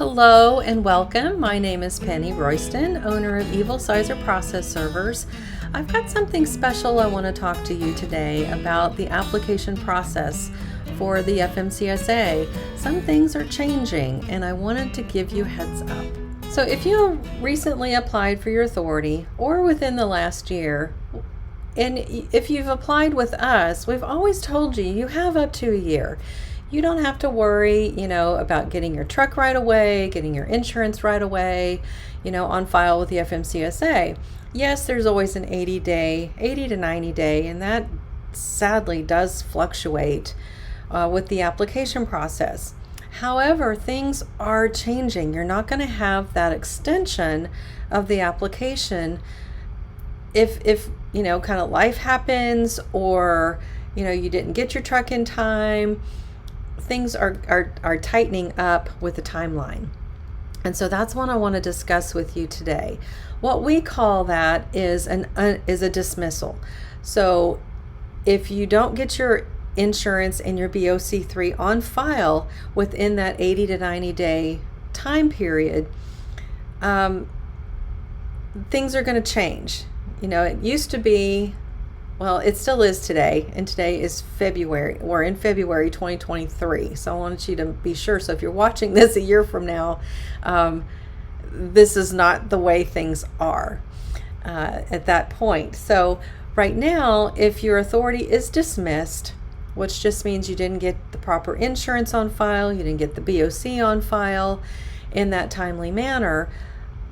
Hello and welcome. My name is Penny Royston, owner of Evil Sizer Process Servers. I've got something special I want to talk to you today about the application process for the Fmcsa. Some things are changing and I wanted to give you a heads up. So if you recently applied for your authority or within the last year, and if you've applied with us, we've always told you you have up to a year. You don't have to worry, about getting your truck right away, getting your insurance right away, on file with the Fmcsa. Yes, there's always an 80 to 90 day, and that sadly does fluctuate with the application process. However, things are changing. You're not going to have that extension of the application if kind of life happens, or you didn't get your truck in time. Things are tightening up with the timeline. And so that's what I want to discuss with you today. What we call that is a dismissal. So if you don't get your insurance and your BOC3 on file within that 80 to 90 day time period, things are going to change. It used to be, well, it still is today, and today is February. We're in February 2023, so I wanted you to be sure. So if you're watching this a year from now, this is not the way things are at that point. So right now, if your authority is dismissed, which just means you didn't get the proper insurance on file, you didn't get the BOC on file in that timely manner,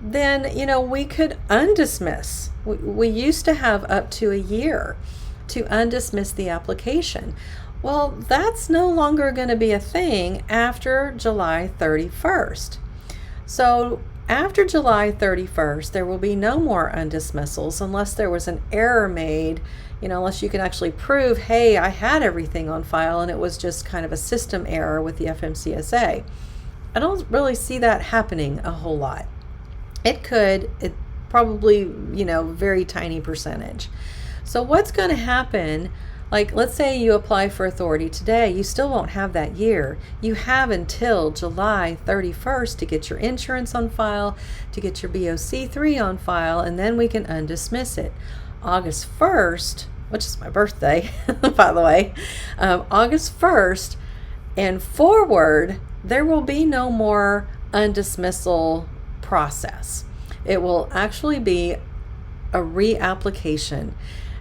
then we could undismiss. We used to have up to a year to undismiss the application. Well, that's no longer going to be a thing after July 31st. So after July 31st, there will be no more undismissals unless there was an error made, unless you can actually prove, hey, I had everything on file and it was just kind of a system error with the Fmcsa. I don't really see that happening a whole lot. It probably, very tiny percentage. So what's going to happen, like let's say you apply for authority today, you still won't have that year. You have until July 31st to get your insurance on file, to get your BOC3 on file, and then we can undismiss it. August 1st, which is my birthday, by the way, August 1st and forward, there will be no more undismissal process. It will actually be a reapplication.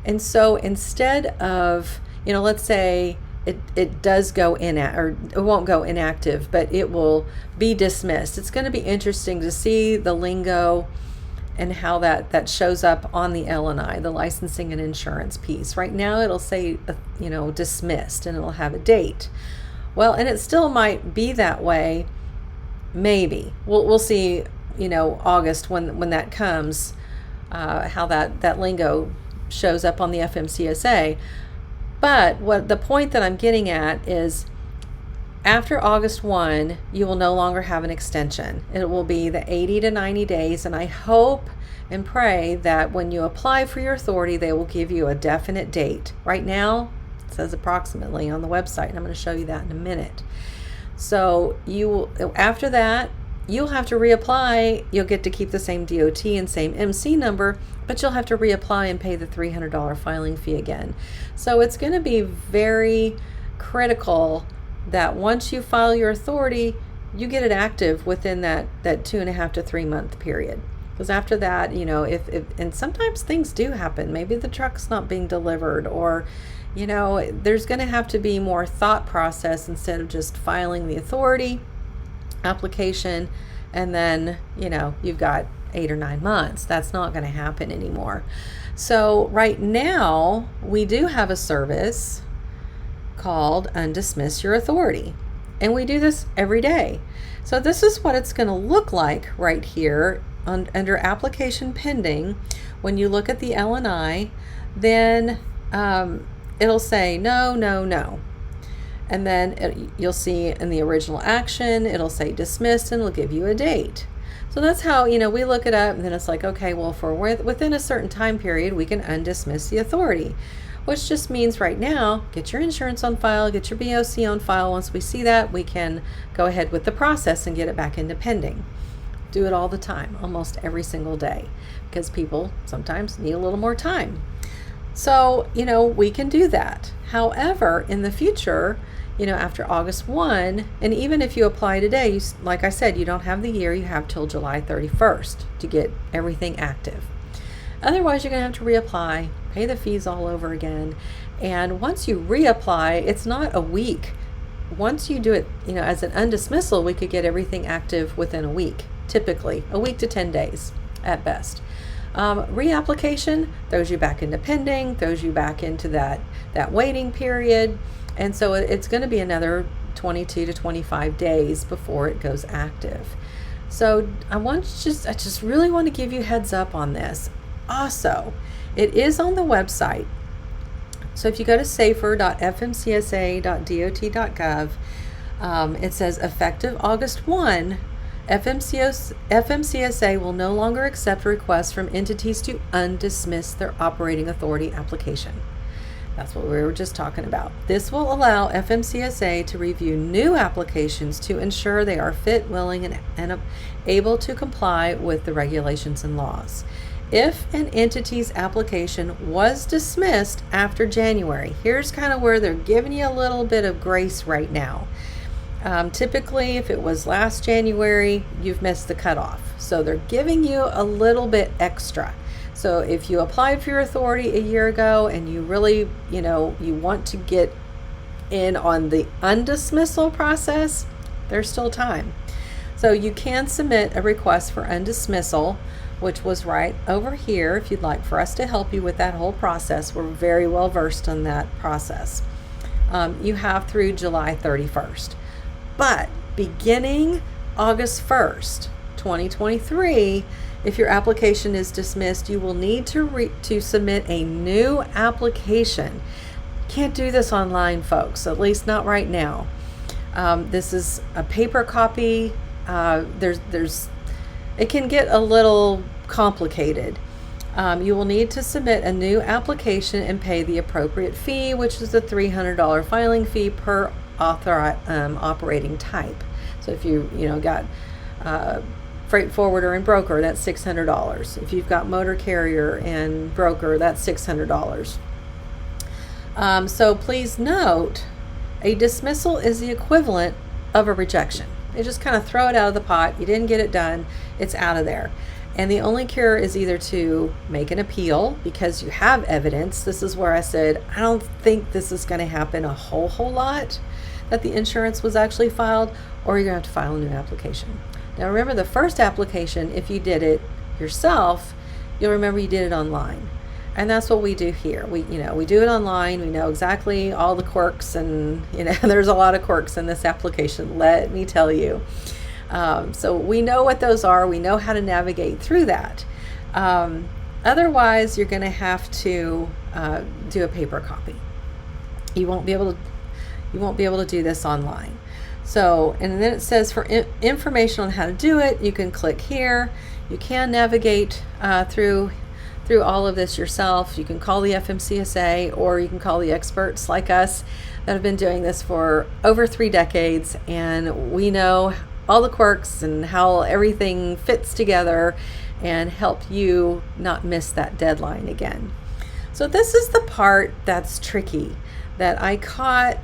And so instead of, let's say it does go or it won't go inactive, but it will be dismissed. It's going to be interesting to see the lingo and how that shows up on the LNI, the licensing and insurance piece. Right now it'll say, dismissed, and it'll have a date. Well, and it still might be that way. Maybe we'll see. August when that comes, how that lingo shows up on the Fmcsa. But what the point that I'm getting at is, after August 1, you will no longer have an extension. It will be the 80 to 90 days, and I hope and pray that when you apply for your authority, they will give you a definite date. Right now, it says approximately on the website, and I'm going to show you that in a minute. So after that, you'll have to reapply. You'll get to keep the same DOT and same MC number, but you'll have to reapply and pay the $300 filing fee again. So it's going to be very critical that once you file your authority, you get it active within that 2.5 to 3 month period. Because after that, if and sometimes things do happen. Maybe the truck's not being delivered, or there's going to have to be more thought process instead of just filing the authority application and then you've got 8 or 9 months. That's not going to happen anymore. So right now we do have a service called Undismiss Your Authority, and we do this every day. So this is what it's going to look like right here under application pending. When you look at the LNI, then it'll say no. And then you'll see in the original action, it'll say dismissed, and it'll give you a date. So that's how, we look it up, and then it's like, okay, well, for within a certain time period, we can undismiss the authority. which just means right now, get your insurance on file, get your BOC on file. Once we see that, we can go ahead with the process and get it back into pending. Do it all the time, almost every single day, because people sometimes need a little more time. So, we can do that. However, in the future, after August 1, and even if you apply today, like I said, you don't have the year, you have till July 31st to get everything active. Otherwise, you're going to have to reapply, pay the fees all over again. And once you reapply, it's not a week. Once you do it, as an undismissal, we could get everything active within a week, typically a week to 10 days at best. Reapplication throws you back into pending, throws you back into that waiting period. And so it's going to be another 22 to 25 days before it goes active. So I just really want to give you heads up on this. Also, it is on the website. So if you go to safer.fmcsa.dot.gov, it says effective August 1, FMCSA will no longer accept requests from entities to undismiss their operating authority application. That's what we were just talking about. This will allow FMCSA to review new applications to ensure they are fit, willing, and able to comply with the regulations and laws. If an entity's application was dismissed after January, here's kind of where they're giving you a little bit of grace right now. Typically, if it was last January, you've missed the cutoff. So they're giving you a little bit extra. So if you applied for your authority a year ago and you really, you want to get in on the undismissal process, there's still time. So you can submit a request for undismissal, which was right over here. If you'd like for us to help you with that whole process, we're very well versed on that process. You have through July 31st. But beginning August 1st, 2023, if your application is dismissed, you will need to submit a new application. Can't do this online, folks, at least not right now. This is a paper copy. It can get a little complicated. You will need to submit a new application and pay the appropriate fee, which is the $300 filing fee per operating type. So if you got freight forwarder and broker, that's $600. If you've got motor carrier and broker, that's $600. So please note, a dismissal is the equivalent of a rejection. They just kind of throw it out of the pot. You didn't get it done. It's out of there. And the only cure is either to make an appeal because you have evidence. This is where I said, I don't think this is going to happen a whole lot, that the insurance was actually filed, or you're going to have to file a new application. Now remember, the first application, if you did it yourself, you'll remember you did it online. And that's what we do here. We do it online. We know exactly all the quirks, and there's a lot of quirks in this application, let me tell you. So we know what those are. We know how to navigate through that. Otherwise, you're going to have to do a paper copy. You won't be able to do this online. So, and then it says for information on how to do it, you can click here. You can navigate through all of this yourself. You can call the FMCSA, or you can call the experts like us that have been doing this for over 3 decades, and we know all the quirks and how everything fits together and help you not miss that deadline again. So this is the part that's tricky, that I caught,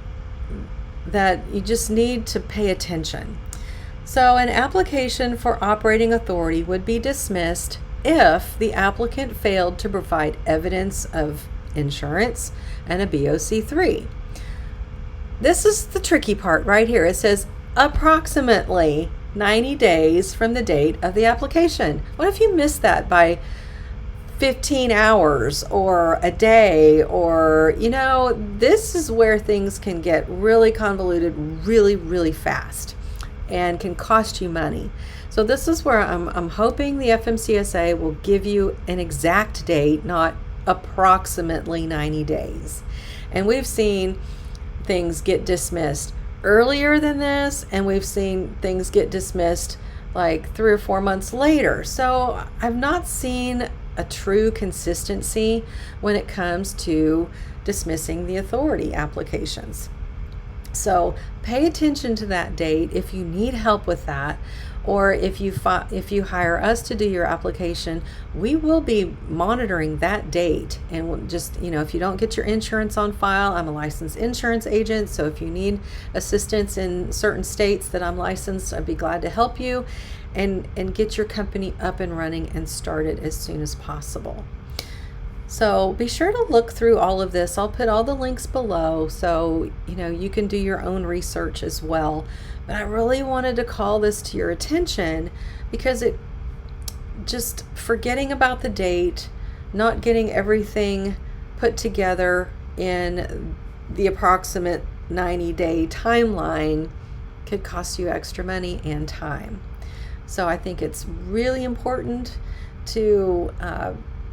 that you just need to pay attention. So an application for operating authority would be dismissed if the applicant failed to provide evidence of insurance and a BOC3. This is the tricky part right here. It says approximately 90 days from the date of the application. What if you missed that by 15 hours or a day, or, this is where things can get really convoluted really, really fast and can cost you money. So this is where I'm hoping the FMCSA will give you an exact date, not approximately 90 days. And we've seen things get dismissed earlier than this, and we've seen things get dismissed like 3 or 4 months later. So I've not seen a true consistency when it comes to dismissing the authority applications. So pay attention to that date if you need help with that, or if you hire us to do your application, we will be monitoring that date. And just, if you don't get your insurance on file, I'm a licensed insurance agent, so if you need assistance in certain states that I'm licensed, I'd be glad to help you and get your company up and running and started as soon as possible. So be sure to look through all of this. I'll put all the links below so you can do your own research as well. But I really wanted to call this to your attention because it just forgetting about the date, not getting everything put together in the approximate 90-day timeline could cost you extra money and time. So I think it's really important to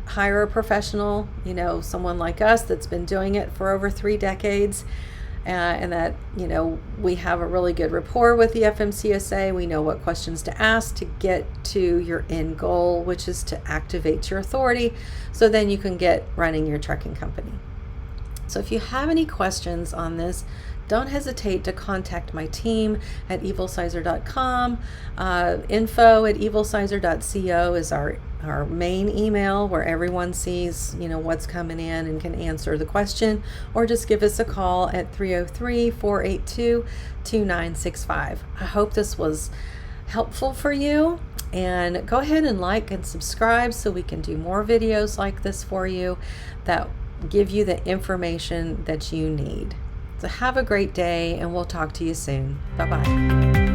hire a professional, someone like us that's been doing it for over 3 decades, and that, we have a really good rapport with the Fmcsa. We know what questions to ask to get to your end goal, which is to activate your authority so then you can get running your trucking company. So if you have any questions on this, don't hesitate to contact my team at evilsizer.com. Info@evilsizer.co is our main email where everyone sees, what's coming in and can answer the question, or just give us a call at 303-482-2965. I hope this was helpful for you, and go ahead and like and subscribe so we can do more videos like this for you that give you the information that you need. So have a great day, and we'll talk to you soon. Bye-bye.